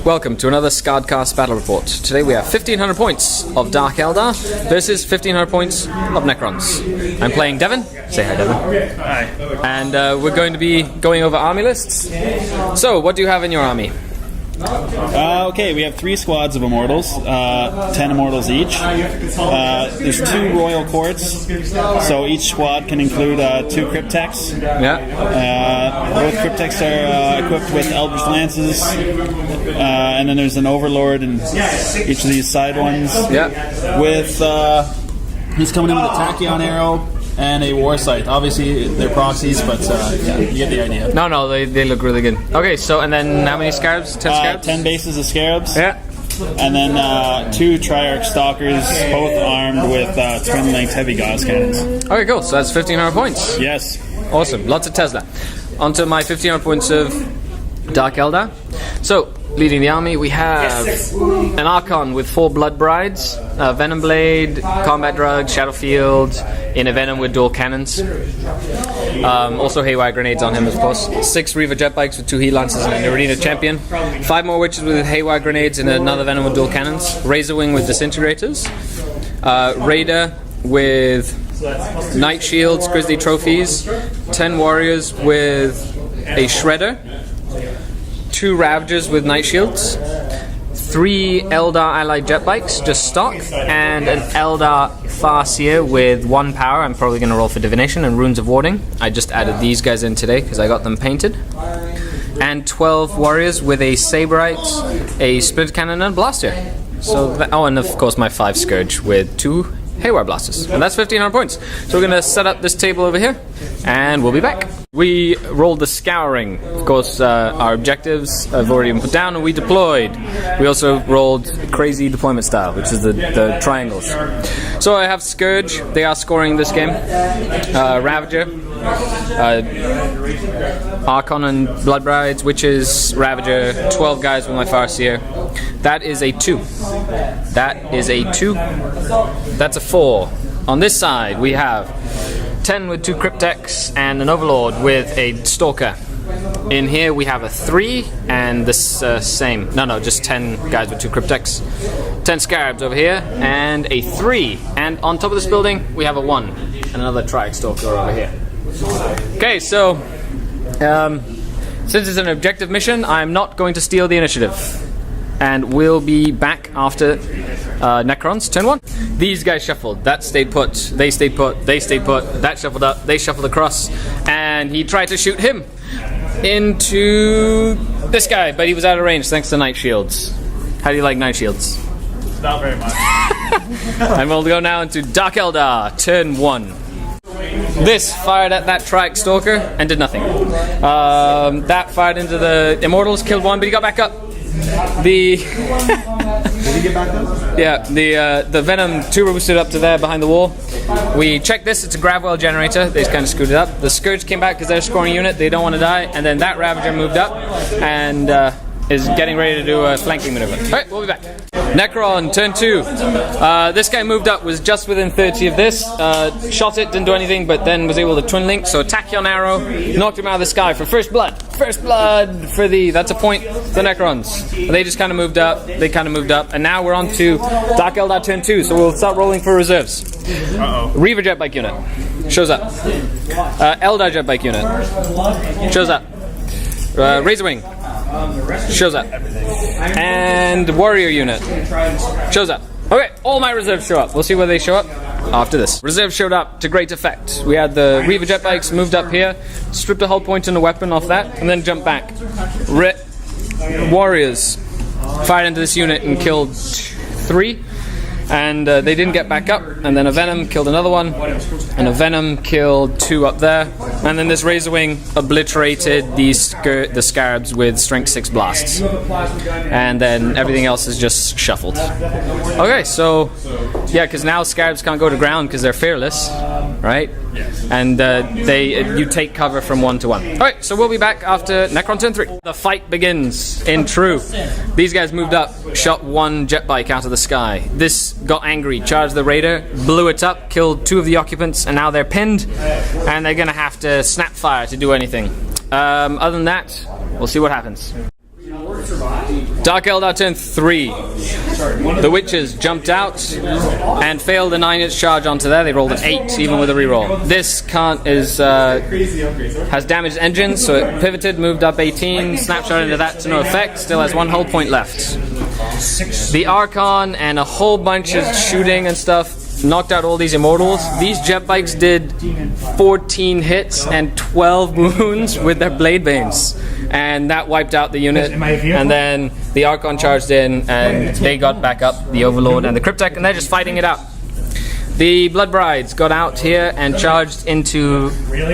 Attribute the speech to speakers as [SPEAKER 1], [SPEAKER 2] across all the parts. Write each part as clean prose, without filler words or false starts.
[SPEAKER 1] Welcome to another SkaredCast battle report. Today we have 1500 points of Dark Eldar versus 1500 points of Necrons. I'm playing Devon. Say hi, Devon.
[SPEAKER 2] Hi.
[SPEAKER 1] And we're going to be going over army lists. So, what do you have in your army?
[SPEAKER 2] Okay, we have 3 squads of Immortals, 10 Immortals each. There's 2 Royal Courts, so each squad can include 2 Cryptechs.
[SPEAKER 1] Yeah.
[SPEAKER 2] Both Cryptechs are equipped with Eldritch Lances, and then there's an Overlord in each of these side ones.
[SPEAKER 1] Yeah.
[SPEAKER 2] With, he's coming in with a Tachyon Arrow and a War Scythe. Obviously, they're proxies, but yeah, you get the idea.
[SPEAKER 1] No, they look really good. Okay, so, and then how many Scarabs? 10 Scarabs?
[SPEAKER 2] 10 bases of Scarabs.
[SPEAKER 1] Yeah.
[SPEAKER 2] And then 2 Triarch Stalkers, both armed with twin-length heavy Gauss cannons.
[SPEAKER 1] Okay, cool. So that's 1500 points.
[SPEAKER 2] Yes.
[SPEAKER 1] Awesome. Lots of Tesla. Onto my 1500 points of Dark Eldar. So, leading the army, we have an Archon with 4 Blood Brides, Venom Blade, Combat Drug, Shadowfield, in a Venom with dual cannons. Also Haywire Grenades on him, of course. 6 Reaver Jet Bikes with 2 Heat Lancers and an Arena Champion. 5 more Witches with Haywire Grenades and another Venom with dual cannons. Razor Wing with Disintegrators. Raider with Night Shields, Grizzly Trophies. 10 Warriors with a Shredder. 2 Ravagers with Night Shields, 3 Eldar Allied Jet Bikes, just stock, and an Eldar Farseer with 1 power. I'm probably going to roll for Divination and Runes of Warding. I just added these guys in today because I got them painted. And 12 Warriors with a Saberite, a Splinter Cannon, and a Blaster. So and of course my 5 Scourge with 2 Haywire Blasters. And that's 1500 points. So we're going to set up this table over here, and we'll be back. We rolled the Scouring. Of course, our objectives have already been put down, and we deployed. We also rolled Crazy Deployment Style, which is the triangles. So I have Scourge. They are scoring this game. Ravager. Archon and Blood Brides, Witches, Ravager, 12 guys with my Farseer. That is a 2. That is a 2. That's a 4. On this side, we have 10 with 2 Cryptechs and an Overlord with a Stalker. In here, we have a 3 and this same. No, just 10 guys with 2 Cryptechs. 10 Scarabs over here and a 3. And on top of this building, we have a 1 and another Triarch Stalker over here. Okay, so since it's an objective mission, I'm not going to steal the initiative. And we'll be back after Necrons, turn 1. These guys shuffled. That stayed put. They stayed put. They stayed put. That shuffled up. They shuffled across. And he tried to shoot him into this guy, but he was out of range thanks to Night Shields. How do you like Night Shields?
[SPEAKER 2] Not very much.
[SPEAKER 1] And we'll go now into Dark Eldar, turn 1. This fired at that Triarch Stalker and did nothing. That fired into the Immortals, killed 1, but he got back up. Did he get back up? Yeah, the Venom 2 boosted up to there behind the wall. We checked this, it's a Gravwell generator. They kind of screwed it up. The Scourge came back because they're a scoring unit, they don't want to die. And then that Ravager moved up and is getting ready to do a flanking maneuver. Alright, we'll be back. Necron, turn 2. This guy moved up, was just within 30 of this. Shot it, didn't do anything, but then was able to twin link. So Tachyon Arrow, knocked him out of the sky for first blood. First blood for that's a point for the Necrons. And they just kind of moved up, and now we're on to Dark Eldar turn 2, so we'll start rolling for reserves. Reaver Jet Bike unit, shows up. Eldar Jet Bike unit, shows up. Razor Wing, shows up. And Warrior unit, shows up. Okay, all my reserves show up. We'll see where they show up after this. Reserves showed up to great effect. We had the Reaver Jet Bikes moved up here, stripped a hull point and a weapon off that, and then jumped back. Warriors fired into this unit and killed 3. And they didn't get back up, and then a Venom killed another one, and a Venom killed 2 up there, and then this Razor Wing obliterated the Scarabs with Strength 6 blasts, and then everything else is just shuffled. Okay, so yeah, because now Scarabs can't go to ground because they're fearless, right? And you take cover from 1 to 1. Alright, so we'll be back after Necron turn 3. The fight begins in true. These guys moved up, shot 1 jet bike out of the sky. This got angry, charged the Raider, blew it up, killed 2 of the occupants, and now they're pinned, and they're gonna have to snap fire to do anything. Other than that, we'll see what happens.
[SPEAKER 3] In order to survive,
[SPEAKER 1] Dark Eldar turn 3. The witches jumped out and failed a 9-inch charge onto there. They rolled an 8, even with a reroll. This has damaged engines, so it pivoted, moved up 18, snapshot into that to no effect. Still has 1 hull point left. The Archon and a whole bunch of shooting and stuff knocked out all these immortals. These jet bikes did 14 hits and 12 wounds with their blade vanes, and that wiped out the unit. And then the Archon charged in and they got back up, the Overlord and the Cryptek, and they're just fighting it out. The Blood Brides got out here and charged into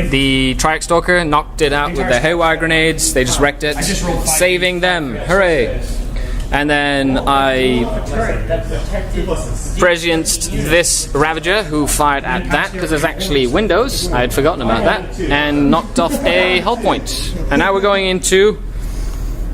[SPEAKER 1] the Triax Stalker, knocked it out with their haywire grenades. They just wrecked it, saving them. Hooray! And then I prescienced this Ravager, who fired at that because there's actually windows. I had forgotten about that, and knocked off a hull point. And now we're going into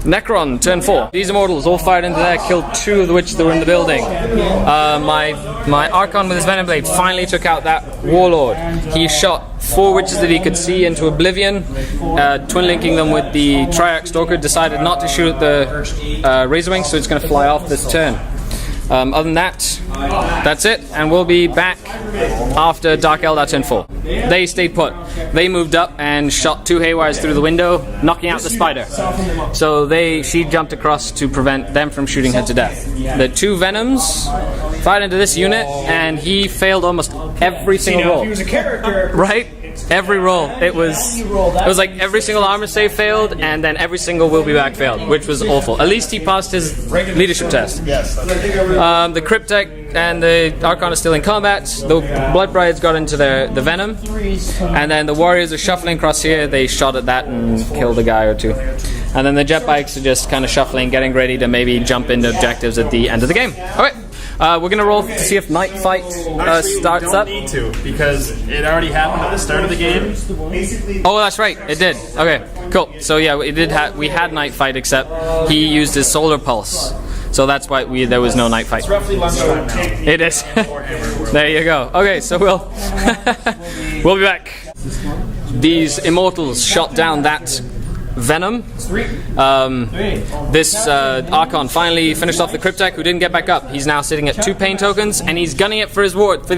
[SPEAKER 1] Necron, turn 4. These immortals all fired into there, killed 2 of the witches that were in the building. My Archon with his Venom Blade finally took out that Warlord. He shot 4 witches that he could see into oblivion, twin linking them with the Triax Stalker. Decided not to shoot at the Razor Wing, so it's going to fly off this turn. Other than that, that's it, and we'll be back after Dark Eldar turn 4. They stayed put. They moved up and shot 2 haywires through the window, knocking out the spider. So she jumped across to prevent them from shooting her to death. The 2 Venoms fired into this unit, and he failed almost every single roll.
[SPEAKER 3] He was a character,
[SPEAKER 1] right? Every roll. It was like every single armor save failed, and then every single will be back failed, which was awful. At least he passed his leadership test. The Cryptek and the Archon are still in combat. The Blood Brides got into the Venom, and then the Warriors are shuffling across here. They shot at that and killed a guy or 2. And then the jet bikes are just kind of shuffling, getting ready to maybe jump into objectives at the end of the game. Alright. We're going to roll to see if Night Fight starts up.
[SPEAKER 2] Don't need to, because it already happened at the start of the game.
[SPEAKER 1] Oh, that's right. It did. Okay, cool. So yeah, we had Night Fight, except he used his Solar Pulse. So that's why there was no Night Fight.
[SPEAKER 2] It's roughly lunchtime now.
[SPEAKER 1] It is. There you go. Okay, so we'll be back. These immortals shot down that Venom. This Archon finally finished off the Cryptek, who didn't get back up. He's now sitting at 2 pain tokens, and he's gunning it for his ward, for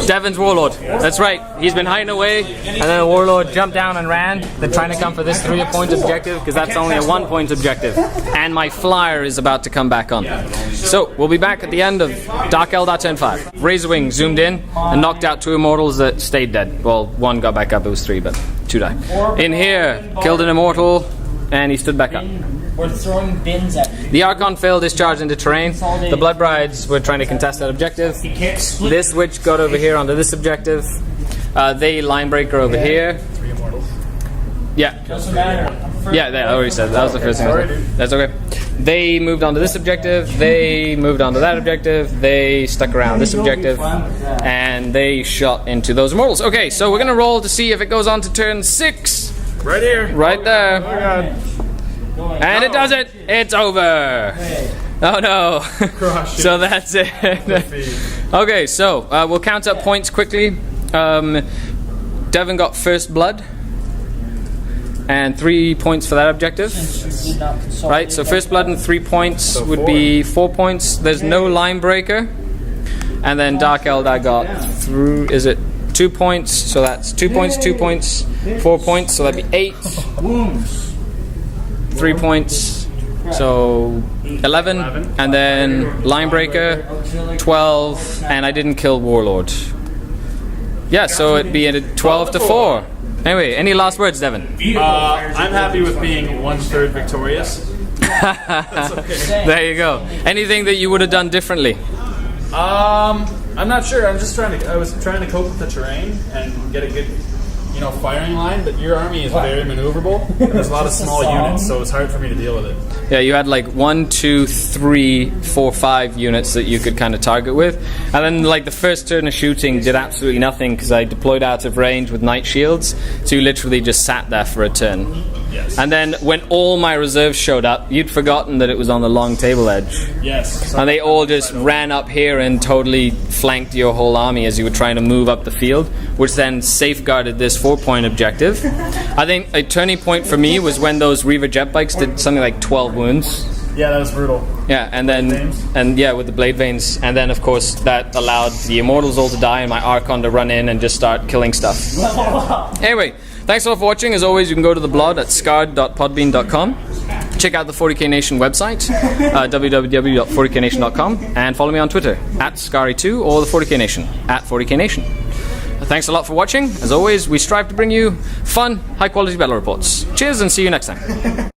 [SPEAKER 1] Devon's Warlord. That's right. He's been hiding away, and then the Warlord jumped down and ran. They're trying to come for this 3-point objective, because that's only a 1-point objective. And my flyer is about to come back on. So we'll be back at the end of Dark Eldar turn 5. Razor Wing zoomed in and knocked out 2 immortals that stayed dead. Well, 1 got back up. It was 3, but 2 died. In here, killed an immortal, and he stood back up.
[SPEAKER 3] We're throwing bins at you.
[SPEAKER 1] The Archon failed his charge into terrain. The Blood Brides were trying to contest that objective. This witch got over here onto this objective. They line breaker over here.
[SPEAKER 2] 3 immortals.
[SPEAKER 1] Yeah.
[SPEAKER 3] Doesn't matter.
[SPEAKER 1] Yeah, I already said that. That was the first thing I said. That's okay. They moved on to this objective. They moved on to that objective. They stuck around this objective. And they shot into those immortals. Okay, so we're going to roll to see if it goes on to turn 6.
[SPEAKER 2] Right here.
[SPEAKER 1] Right there.
[SPEAKER 2] Oh god.
[SPEAKER 1] And it does it. It's over. Oh no. So that's it. Okay, so we'll count up points quickly. Devon got first blood. And 3 points for that objective. Right, so first blood and 3 points would be 4 points. There's no line breaker. And then Dark Eldar got through, is it 2 points? So that's 2 points, 2 points, 4 points, so that'd be 8. 3 points, so 11. And then line breaker, 12. And I didn't kill Warlord. Yeah, so it'd be 12 to 4. Anyway, any last words, Devon?
[SPEAKER 2] I'm happy with being 1/3 victorious. Okay.
[SPEAKER 1] There you go. Anything that you would have done differently?
[SPEAKER 2] I'm not sure. I was trying to cope with the terrain and get a good, firing line. But your army is very maneuverable. And there's a lot of small units, so it's hard for me to deal with it.
[SPEAKER 1] Yeah, you had like 1, 2, 3, 4, 5 units that you could kind of target with, and then like the first turn of shooting did absolutely nothing because I deployed out of range with night shields, so you literally just sat there for a turn.
[SPEAKER 2] Yes.
[SPEAKER 1] And then when all my reserves showed up, you'd forgotten that it was on the long table edge.
[SPEAKER 2] Yes.
[SPEAKER 1] And they all just ran up here and totally flanked your whole army as you were trying to move up the field, which then safeguarded this 4-point objective. I think a turning point for me was when those Reaver jet bikes did something like 12 wounds.
[SPEAKER 2] Yeah, that was brutal.
[SPEAKER 1] Yeah, and then
[SPEAKER 2] veins?
[SPEAKER 1] with the blade veins, and then of course that allowed the Immortals all to die and my Archon to run in and just start killing stuff. Anyway, thanks a lot for watching. As always, you can go to the blog at scarred.podbean.com. Check out the 40k Nation website, www.40knation.com, and follow me on Twitter at Skari2 or the 40k Nation at 40k Nation. Thanks a lot for watching. As always, we strive to bring you fun, high quality battle reports. Cheers and see you next time.